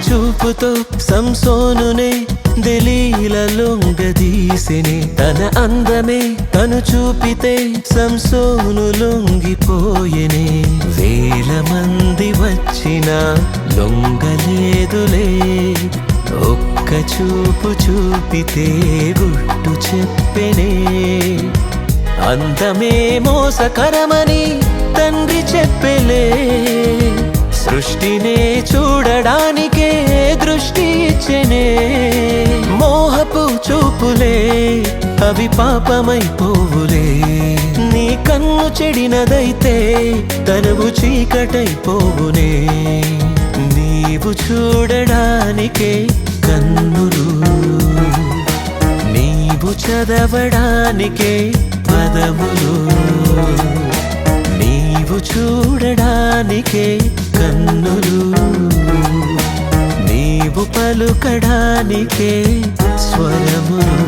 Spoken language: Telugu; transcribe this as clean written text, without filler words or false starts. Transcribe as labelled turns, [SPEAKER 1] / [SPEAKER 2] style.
[SPEAKER 1] చూపుతో సంసోనునే దెలీలా లొంగదీసెనే తన అందమే తను చూపితే సంసోను లొంగిపోయెనే వేల మంది వచ్చినా లొంగలేదులే ఒక్క చూపు చూపితే గుట్టు చెప్పెనే అందమే మోసకరమని తండ్రి చెప్పెలే సృష్టినే చూడడానికే దృష్టి ఇచ్చెనే మోహపు చూపులే అవి పాపమైపోవులే నీ కన్ను చెడినదైతే తనువు చీకటైపోవునే నీవు చూడడానికే కన్నులు నీవు చదవడానికే పదములు నీవు చూడడానికే కన్నులు నీవు పలుకడానికే స్వరములు